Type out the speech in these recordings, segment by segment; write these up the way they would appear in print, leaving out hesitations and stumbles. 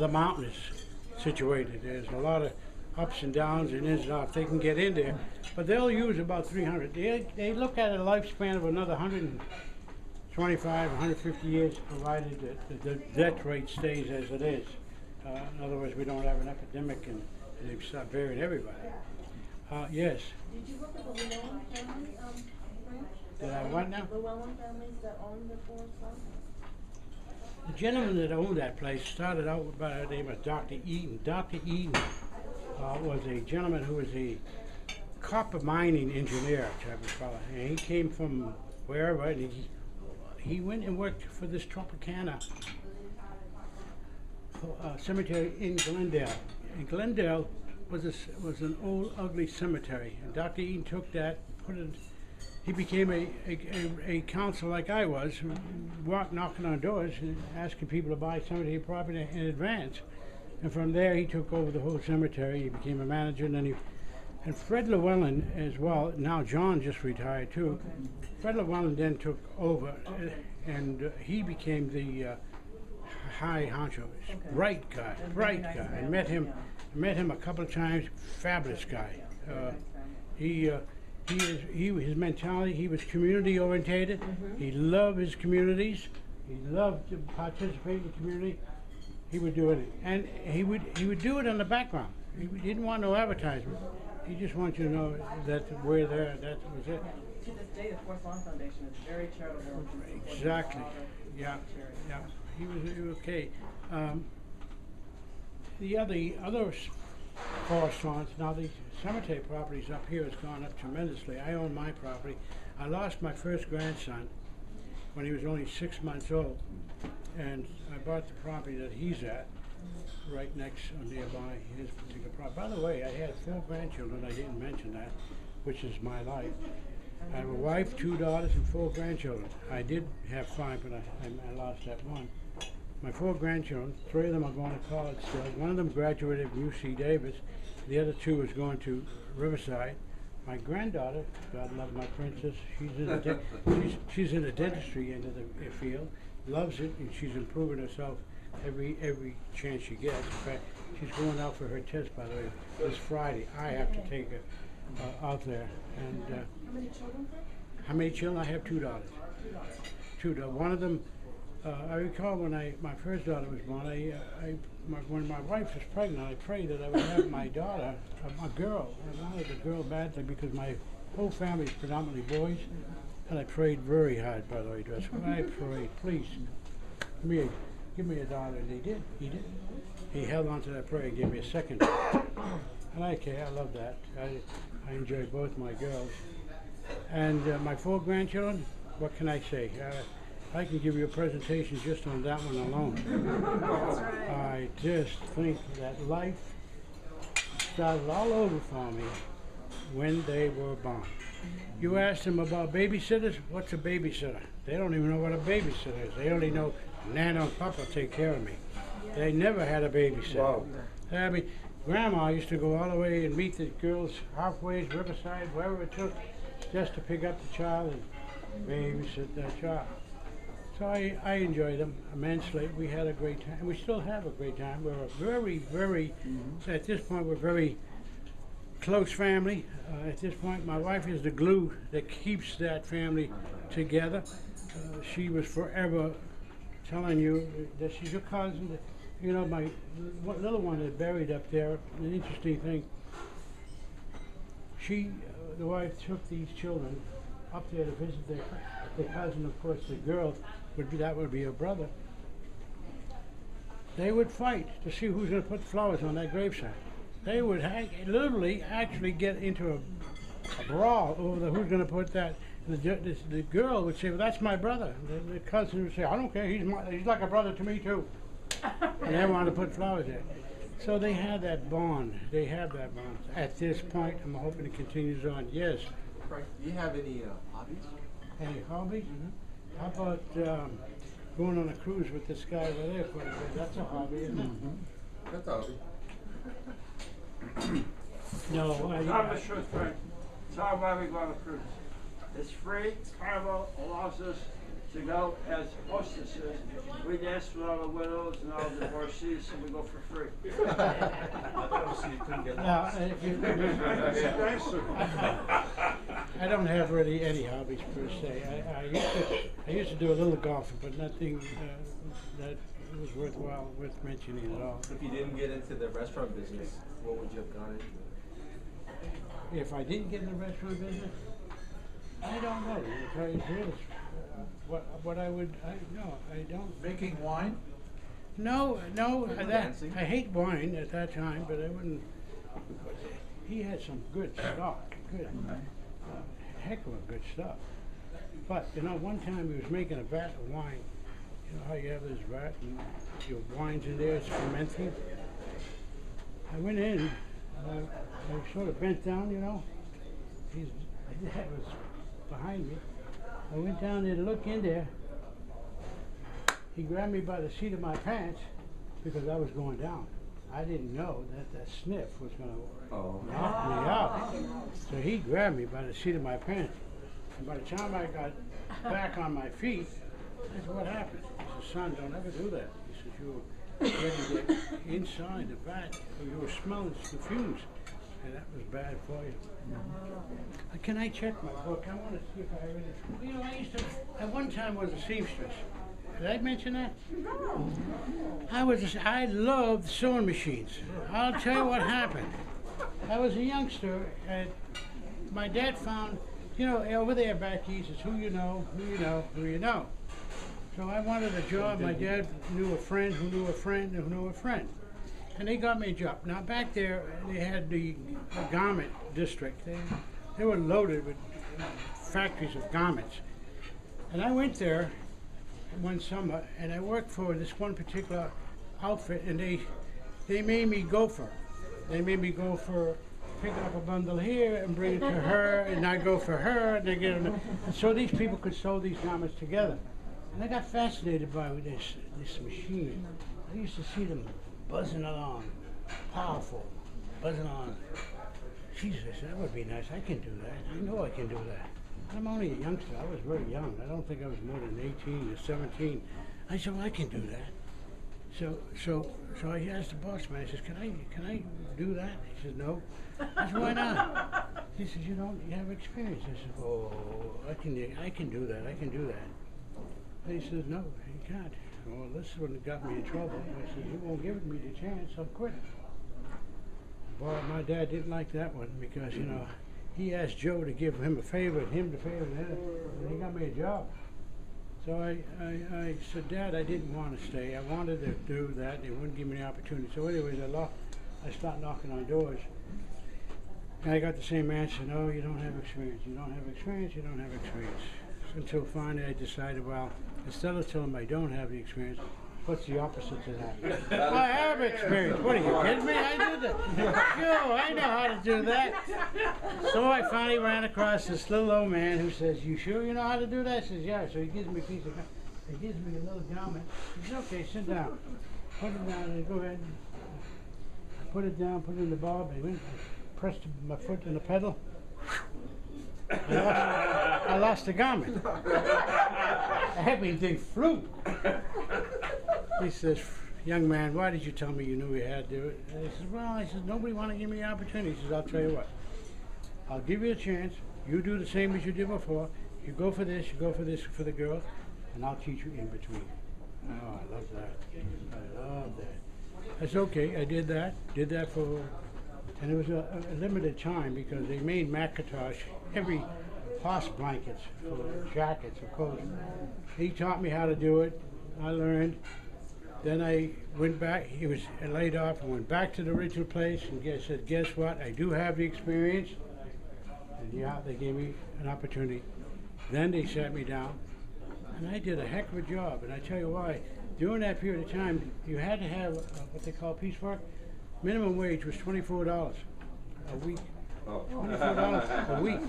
the mountain is situated. There's a lot of ups and downs and ins and outs. They can get in there, but they'll use about 300. They look at a lifespan of another 125, 150 years, provided that the death rate stays as it is. In other words, we don't have an epidemic and they've stopped burying everybody. Yes. Did you look at the Llewellyn family branch? Did I what now? Llewellyn families that own the Forest Farm? The gentleman that owned that place started out by the name of Dr. Eaton. Dr. Eaton was a gentleman who was a copper mining engineer type of fellow. And he came from wherever, and he went and worked for this Tropicana cemetery in Glendale. And Glendale was an old, ugly cemetery. And Dr. Eaton took that, put it. He became a counselor like I was, who walked knocking on doors and asking people to buy cemetery property in advance. And from there, he took over the whole cemetery. He became a manager, and then and Fred Llewellyn as well. Now John just retired too. Fred Llewellyn then took over, and he became the high honcho. Bright guy. I met him a couple of times. Fabulous guy. His mentality, he was community orientated. He loved his communities. He loved to participate in the community. He would do it, and he would do it in the background. He didn't want no advertisement. He just wanted you to know that we're there. That was it. To this day, the Forest Lawn Foundation is very charitable. Exactly. Yeah. He was okay. The other forest lawns, now the cemetery properties up here has gone up tremendously. I own my property. I lost my first grandson when he was only 6 months old, and I bought the property that he's at, right next or nearby his particular property. By the way, I had 4 grandchildren. I didn't mention that, which is my life. I have a wife, 2 daughters, and 4 grandchildren. I did have 5, but I lost that one. My 4 grandchildren, 3 of them are going to college still. One of them graduated from UC Davis. The other 2 is going to Riverside. My granddaughter, God love my princess, she's in the dentistry end of the field, loves it, and she's improving herself every chance she gets. In fact, she's going out for her test, by the way, this Friday. I have to take her out there. And How many children? how many children? I have 2 daughters. 2 daughters. One of them, I recall when my first daughter was born, when my wife was pregnant, I prayed that I would have my daughter, a girl. I wanted a girl badly because my whole family is predominantly boys, and I prayed very hard, by the way, Dress. I prayed, please, give me a daughter, and he did. He held on to that prayer and gave me a second. And I love that. I enjoy both my girls. And my 4 grandchildren, what can I say? I can give you a presentation just on that one alone. I just think that life started all over for me when they were born. You ask them about babysitters, what's a babysitter? They don't even know what a babysitter is. They only know Nana and Papa take care of me. They never had a babysitter. Wow. I mean, Grandma used to go all the way and meet the girls halfway, Riverside, wherever it took, just to pick up the child and babysit that child. So I enjoy them immensely. We had a great time. We still have a great time. We're a very, at this point, we're very close family. At this point, my wife is the glue that keeps that family together. She was forever telling you that she's your cousin. You know, another one is buried up there. An interesting thing. The wife took these children up there to visit their cousin. Of course, the girl would be her brother. They would fight to see who's going to put flowers on that gravesite. They would literally actually get into a brawl over who's going to put that. The girl would say, "Well, that's my brother." The cousin would say, "I don't care. He's like a brother to me too." And they wanted to put flowers there. So they had that bond. They have that bond. At this point, I'm hoping it continues on. Yes. Frank, do you have any hobbies? Any hobbies? How about going on a cruise with this guy over there quite a bit? That's a hobby, isn't it? That's a hobby. No, Tell the truth, Frank. Tell why we go on a cruise. It's free. Carnival allows us to go as hostesses. We dance with all the widows and all the divorcees, and we go for free. Now, if you, I don't have really any hobbies per se. I used to do a little golfing, but nothing that was worthwhile worth mentioning at all. If you didn't get into the restaurant business, what would you have gone into? If I didn't get in the restaurant business, I don't know. To tell you the truth, what I would, I don't. Making wine? No, that, dancing? I hate wine at that time, but I wouldn't. He had some good stock, good, heck of a good stuff. But you know, one time he was making a vat of wine. You know how you have this vat and your wine's in there, it's fermenting. I went in, and I sort of bent down, you know. His dad was behind me. I went down there to look in there. He grabbed me by the seat of my pants because I was going down. I didn't know that sniff was going to knock me out. So he grabbed me by the seat of my pants. And by the time I got back on my feet, I said, what happened? He said, son, don't ever do that. He said, you were ready to get inside the vat, or you were smelling the fumes. And that was bad for you. Can I check my book? I want to see if I have any. You know, I used to, at one time was a seamstress. Did I mention that? I loved sewing machines. I'll tell you what happened. I was a youngster, and my dad found, you know, over there back east is who you know, who you know, who you know. So I wanted a job. My dad knew a friend who knew a friend who knew a friend. And they got me a job. Now back there, they had the garment district. They were loaded with factories of garments. And I went there one summer, and I worked for this one particular outfit, and they made me gopher. They made me go for picking up a bundle here and bring it to her, and I go for her, and they get it. And so these people could sew these garments together. And I got fascinated by this machine. I used to see them buzzing along, powerful, buzzing along. Jesus, that would be nice. I can do that. I know I can do that. I'm only a youngster. I was very young. I don't think I was more than 18 or 17. I said, well, I can do that. So I asked the boss man. I said, can I do that? He said, no. I said, why not? He said, you have experience. I said, oh, I can do that. I can do that. And he says, no, you can't. Well, this is what got me in trouble. I said, you won't give me the chance, I'll quit. Boy, my dad didn't like that one because, you know, he asked Joe to give him a favor and him the favor, and he got me a job. So I said, Dad, I didn't want to stay. I wanted to do that. They wouldn't give me the opportunity. So anyways, I started knocking on doors. And I got the same answer, no, you don't have experience. You don't have experience, you don't have experience. Until finally I decided, well, instead of telling them I don't have the experience, what's the opposite to that? Well, I have experience. What are you kidding me? I did that. Sure, I know how to do that. So I finally ran across this little old man who says, you sure you know how to do that? I says, yeah. So he gives me a piece of, he gives me a little garment. He says, okay, sit down. Put it down and go ahead. I put it down, put it in the bob. I pressed my foot in the pedal. I lost the garment. Everything flew. He says, young man, why did you tell me you knew you had to do it? And I said, well, nobody wanted to give me the opportunity. He says, I'll tell you what. I'll give you a chance. You do the same as you did before. You go for this for the girls, and I'll teach you in between. Oh, I love that. I love that. I said, okay, I did that for, and it was a limited time because they made Macintosh heavy horse blankets for jackets or coats. He taught me how to do it. I learned. Then I went back. He was laid off and went back to the original place and said, guess what? I do have the experience. And yeah, they gave me an opportunity. Then they sat me down, and I did a heck of a job. And I tell you why. During that period of time, you had to have what they call piecework. Minimum wage was $24 a week. $24 a week.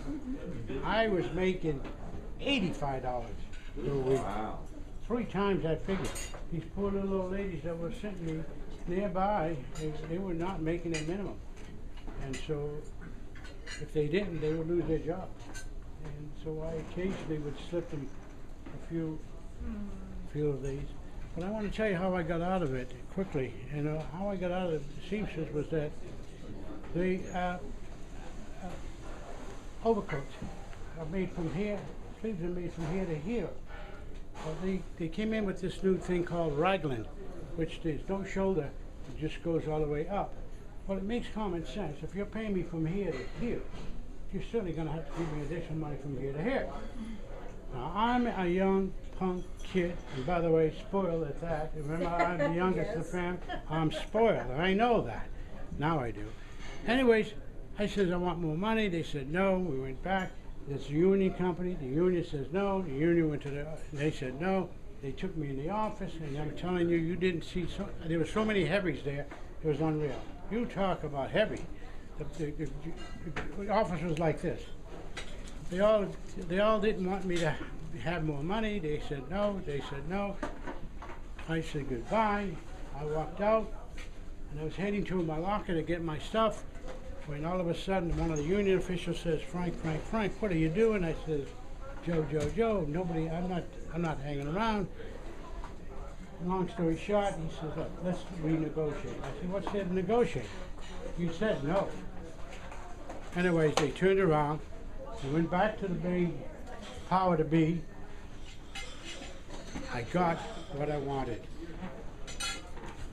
I was making $85 per week. Wow. 3 times that figure. These poor little old ladies that were sitting me nearby, they were not making their minimum. And so if they didn't, they would lose their job. And so I occasionally would slip them a few of these. But I want to tell you how I got out of it quickly. And how I got out of the seamstress was that the overcoats are made from here, sleeves are made from here to here. Well, they came in with this new thing called raglan, which there's no shoulder, it just goes all the way up. Well, it makes common sense. If you're paying me from here to here, you're certainly going to have to give me additional money from here to here. Now, I'm a young punk kid, and by the way, spoiled at that. Remember, I'm the youngest of the family. I'm spoiled, and I know that. Now I do. Anyways, I said, I want more money. They said no. We went back. There's a union company. The union says no. The union went to they said no. They took me in the office, and I'm telling you, you didn't see there were so many heavies there, it was unreal. You talk about heavy. The office was like this. They all didn't want me to have more money. They said no. They said no. I said goodbye. I walked out, and I was heading to my locker to get my stuff, when all of a sudden one of the union officials says, Frank, what are you doing? I says, Joe, nobody, I'm not hanging around. Long story short, he says, look, let's renegotiate. I said, what's there to negotiate? You said no. Anyways, they turned around, we went back to the main power to be. I got what I wanted.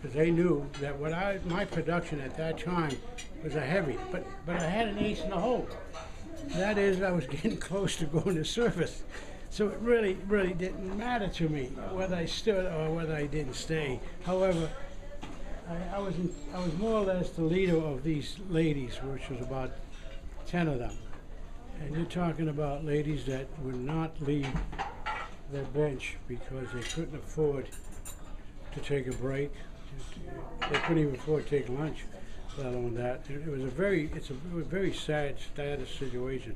Because they knew that my production at that time was a heavy, but I had an ace in the hole. That is, I was getting close to going to service. So it really didn't matter to me whether I stood or whether I didn't stay. However, I was more or less the leader of these ladies, which was about 10 of them. And you're talking about ladies that would not leave their bench because they couldn't afford to take a break. They couldn't even afford to take lunch, let alone that. It was a very sad status situation.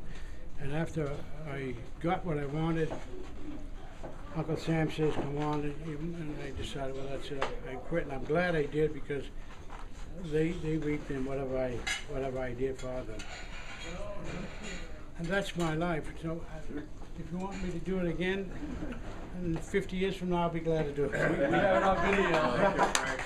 And after I got what I wanted, Uncle Sam says, come on, and I decided, well, that's it, I quit. And I'm glad I did, because they reaped in whatever I did for them. And that's my life. So if you want me to do it again, in 50 years from now, I'll be glad to do it. We have it on video.